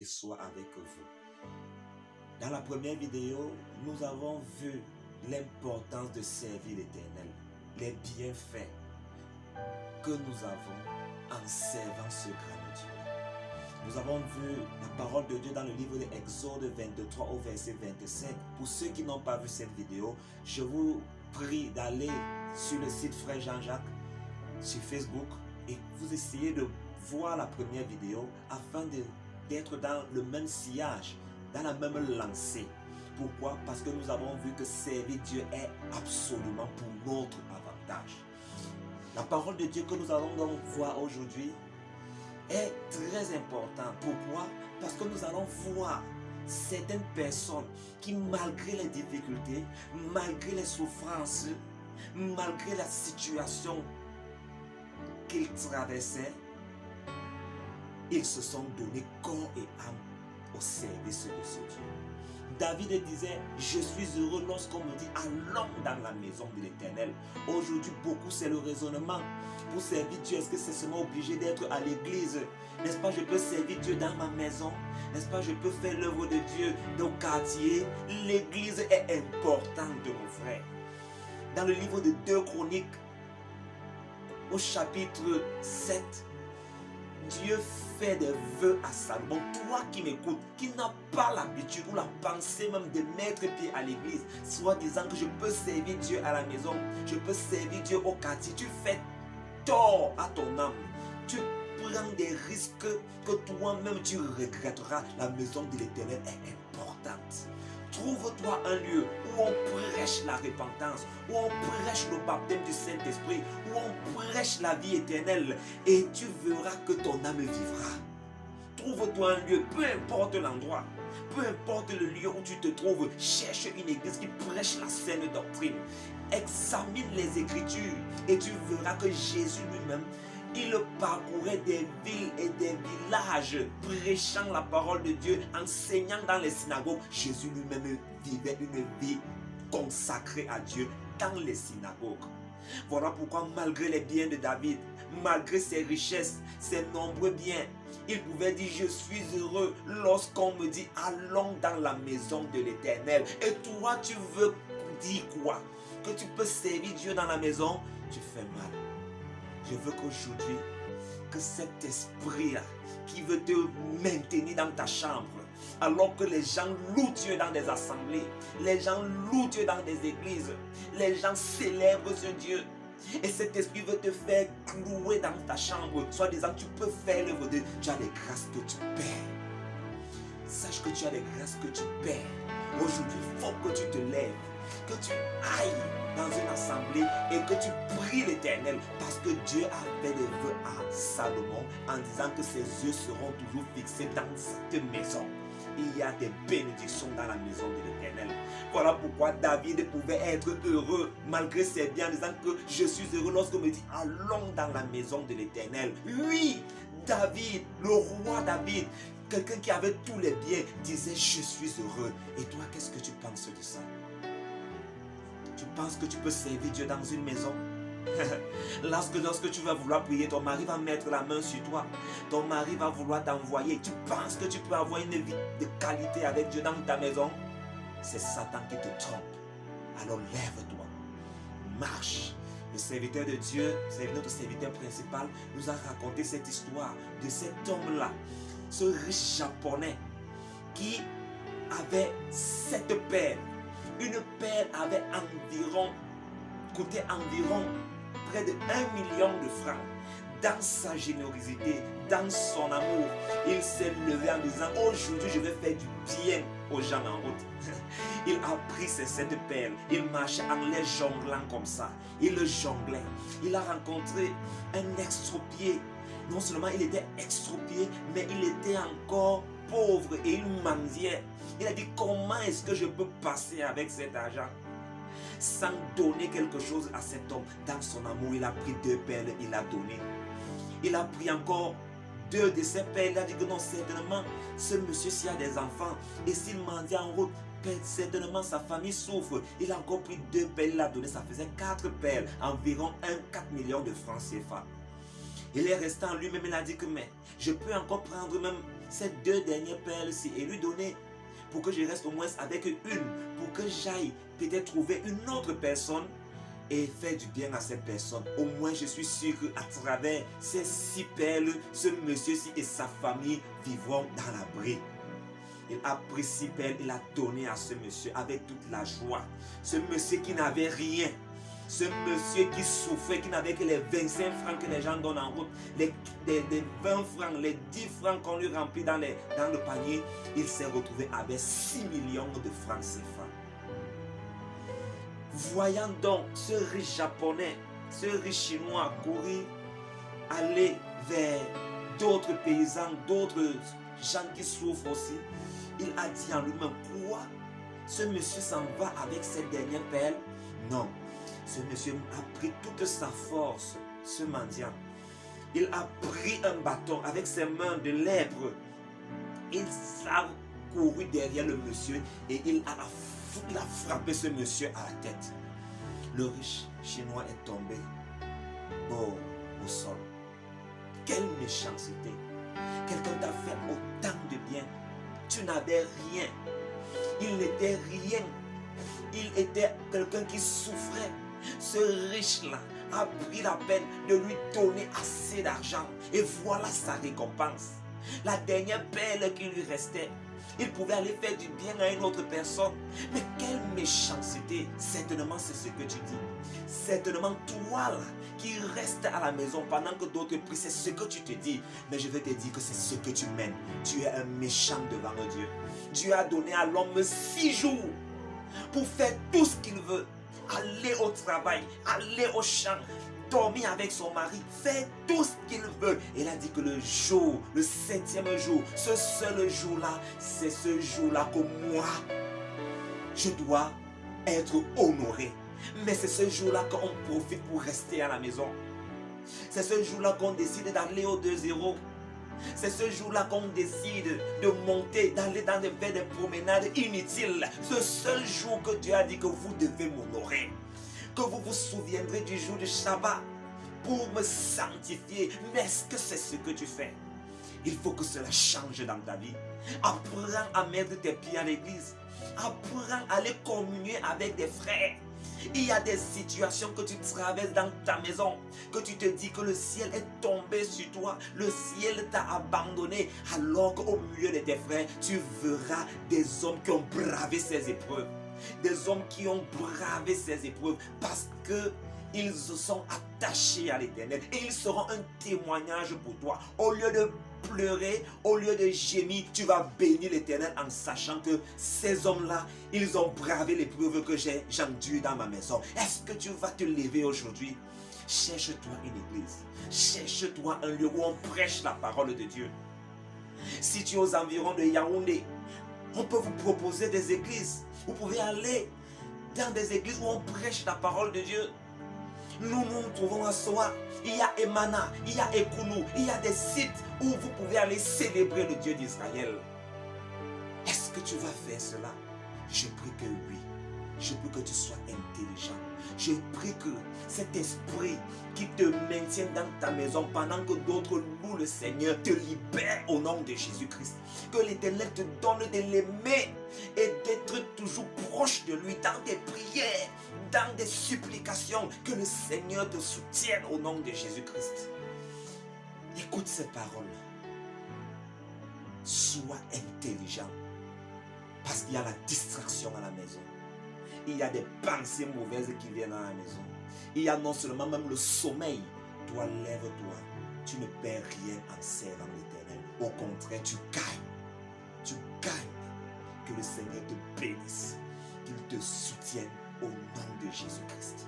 soit avec vous. Dans la première vidéo, nous avons vu l'importance de servir l'Éternel, les bienfaits que nous avons en servant ce grand Dieu. Nous avons vu la parole de Dieu dans le livre de Exode 23 au verset 27. Pour ceux qui n'ont pas vu cette vidéo, je vous prie d'aller sur le site Frère Jean-Jacques, sur Facebook, et vous essayez de voir la première vidéo afin d'être dans le même sillage, dans la même lancée. Pourquoi? Parce que nous avons vu que servir Dieu est absolument pour notre avantage. La parole de Dieu que nous allons donc voir aujourd'hui est très important. Pourquoi? Parce que nous allons voir certaines personnes qui, malgré les difficultés, malgré les souffrances, malgré la situation qu'ils traversaient, ils se sont donnés corps et âme au service de ce Dieu. David disait, je suis heureux lorsqu'on me dit, allons dans la maison de l'Éternel. Aujourd'hui, beaucoup, c'est le raisonnement. Pour servir Dieu, est-ce que c'est seulement obligé d'être à l'église? N'est-ce pas, je peux servir Dieu dans ma maison? N'est-ce pas, je peux faire l'œuvre de Dieu dans le quartier? L'église est importante, mon frère. Dans le livre de 2 Chroniques, au chapitre 7, Dieu fait des vœux à Salomon. Toi qui m'écoutes, qui n'as pas l'habitude ou la pensée même de mettre pied à l'église, soit disant que je peux servir Dieu à la maison, je peux servir Dieu au quartier, tu fais tort à ton âme. Tu prends des risques que toi-même tu regretteras. La maison de l'Éternel est importante. Trouve-toi un lieu où on prêche la repentance, où on prêche le baptême du Saint-Esprit, où on prêche la vie éternelle, et tu verras que ton âme vivra. Trouve-toi un lieu, peu importe l'endroit, peu importe le lieu où tu te trouves, cherche une église qui prêche la saine doctrine. Examine les Écritures et tu verras que Jésus lui-même, il parcourait des villes et des villages, prêchant la parole de Dieu, enseignant dans les synagogues. Jésus lui-même vivait une vie consacrée à Dieu dans les synagogues. Voilà pourquoi, malgré les biens de David, malgré ses richesses, ses nombreux biens, il pouvait dire, je suis heureux lorsqu'on me dit, allons dans la maison de l'Éternel. Et toi, tu veux dire quoi? Que tu peux servir Dieu dans la maison? Tu fais mal. Je veux qu'aujourd'hui, que cet esprit-là, qui veut te maintenir dans ta chambre, alors que les gens louent Dieu dans des assemblées, les gens louent Dieu dans des églises, les gens célèbrent ce Dieu, et cet esprit veut te faire clouer dans ta chambre, soit disant tu peux faire l'œuvre de Dieu, tu as les grâces que tu perds. Sache que tu as les grâces que tu perds. Aujourd'hui, il faut que tu te lèves, que tu ailles dans une assemblée et que tu pries l'Éternel, parce que Dieu a fait des vœux à Salomon en disant que ses yeux seront toujours fixés dans cette maison. Il y a des bénédictions dans la maison de l'Éternel. Voilà pourquoi David pouvait être heureux malgré ses biens en disant que je suis heureux lorsqu'on me dit allons dans la maison de l'Éternel. Oui, David, le roi David, quelqu'un qui avait tous les biens, disait je suis heureux. Et toi, qu'est-ce que tu penses de ça? Tu penses que tu peux servir Dieu dans une maison? Lorsque tu vas vouloir prier, ton mari va mettre la main sur toi. Ton mari va vouloir t'envoyer. Tu penses que tu peux avoir une vie de qualité avec Dieu dans ta maison? C'est Satan qui te trompe. Alors lève-toi, marche. Le serviteur de Dieu, c'est notre serviteur principal, nous a raconté cette histoire de cet homme-là, ce riche japonais qui avait 7 perles. Une perle avait coûté environ près de 1 million de francs. Dans sa générosité, dans son amour, il s'est levé en disant aujourd'hui je vais faire du bien aux gens en route. Il a pris ces 7 perles, il marchait en les jonglant comme ça. Il le jonglait. Il a rencontré un extropié. Non seulement il était extropié, mais il était encore pauvre et il mendiait. Il a dit comment est-ce que je peux passer avec cet argent sans donner quelque chose à cet homme. Dans son amour, il a pris 2 perles, il a donné. Il a pris encore 2 de ces perles. Il a dit que non, certainement, ce monsieur-ci a des enfants. Et s'il mendie en route, certainement sa famille souffre. Il a encore pris 2 perles, il a donné. Ça faisait 4 perles, environ 4 millions de francs CFA. Il est resté en lui-même, il a dit que mais je peux encore prendre même ces 2 dernières perles-ci et lui donner pour que je reste au moins avec une, pour que j'aille peut-être trouver une autre personne et faire du bien à cette personne. Au moins, je suis sûr qu'à travers ces 6 perles, ce monsieur-ci et sa famille vivront dans l'abri. Il a pris 6 perles, il a donné à ce monsieur avec toute la joie. Ce monsieur qui n'avait rien, ce monsieur qui souffrait, qui n'avait que les 25 francs que les gens donnent en route, les 20 francs, les 10 francs qu'on lui remplit dans le panier, il s'est retrouvé avec 6 millions de francs CFA. Voyant donc ce riche japonais, ce riche chinois courir, aller vers d'autres paysans, d'autres gens qui souffrent aussi, il a dit en lui-même, quoi? Ce monsieur s'en va avec cette dernière perle? Non. Ce monsieur a pris toute sa force, ce mendiant. Il a pris un bâton avec ses mains de lèpre. Il a couru derrière le monsieur et il a frappé ce monsieur à la tête. Le riche chinois est tombé au sol. Quelle méchanceté! Quelqu'un t'a fait autant de bien. Tu n'avais rien. Il n'était rien. Il était quelqu'un qui souffrait. Ce riche-là a pris la peine de lui donner assez d'argent. Et voilà sa récompense. La dernière perle qui lui restait, il pouvait aller faire du bien à une autre personne. Mais quelle méchanceté! Certainement, c'est ce que tu dis. Certainement, toi là, qui reste à la maison pendant que d'autres prient, c'est ce que tu te dis. Mais je vais te dire que c'est ce que tu mènes. Tu es un méchant devant Dieu. Dieu a donné à l'homme 6 jours pour faire tout ce qu'il veut. Aller au travail, aller au champ, dormir avec son mari, faire tout ce qu'il veut. Et il a dit que le jour, le 7e jour, ce seul jour-là, c'est ce jour-là que moi, je dois être honoré. Mais c'est ce jour-là qu'on profite pour rester à la maison. C'est ce jour-là qu'on décide d'aller au 2-0. C'est ce jour-là qu'on décide de monter, d'aller vers des promenades inutiles. Ce seul jour que Dieu a dit que vous devez m'honorer. Que vous vous souviendrez du jour du Shabbat pour me sanctifier. Mais est-ce que c'est ce que tu fais? Il faut que cela change dans ta vie. Apprends à mettre tes pieds à l'église. Apprends à aller communier avec des frères. Il y a des situations que tu traverses dans ta maison, que tu te dis que le ciel est tombé sur toi, le ciel t'a abandonné, alors qu'au milieu de tes frères, tu verras des hommes qui ont bravé ces épreuves. Des hommes qui ont bravé ces épreuves parce que ils se sont attachés à l'Éternel et ils seront un témoignage pour toi. Au lieu de pleurer, au lieu de gémir, tu vas bénir l'Éternel en sachant que ces hommes-là, ils ont bravé l'épreuve que j'ai endurée dans ma maison. Est-ce que tu vas te lever aujourd'hui? Cherche-toi une église. Cherche-toi un lieu où on prêche la parole de Dieu. Si tu es aux environs de Yaoundé, on peut vous proposer des églises. Vous pouvez aller dans des églises où on prêche la parole de Dieu. Nous nous trouvons à Soa, il y a Emana, il y a Ekounou, il y a des sites où vous pouvez aller célébrer le Dieu d'Israël. Est-ce que tu vas faire cela? Je prie que oui. Je prie que tu sois intelligent. Je prie que cet esprit qui te maintient dans ta maison pendant que d'autres louent le Seigneur te libère au nom de Jésus-Christ. Que l'Éternel te donne de l'aimer et d'être toujours proche de lui dans tes prières, dans des supplications. Que le Seigneur te soutienne au nom de Jésus-Christ. Écoute ces paroles. Sois intelligent. Parce qu'il y a la distraction à la maison. Il y a des pensées mauvaises qui viennent à la maison. Il y a non seulement même le sommeil. Toi, lève-toi. Tu ne perds rien en servant l'Éternel. Au contraire, tu gagnes. Tu gagnes. Que le Seigneur te bénisse. Qu'il te soutienne au nom de Jésus-Christ.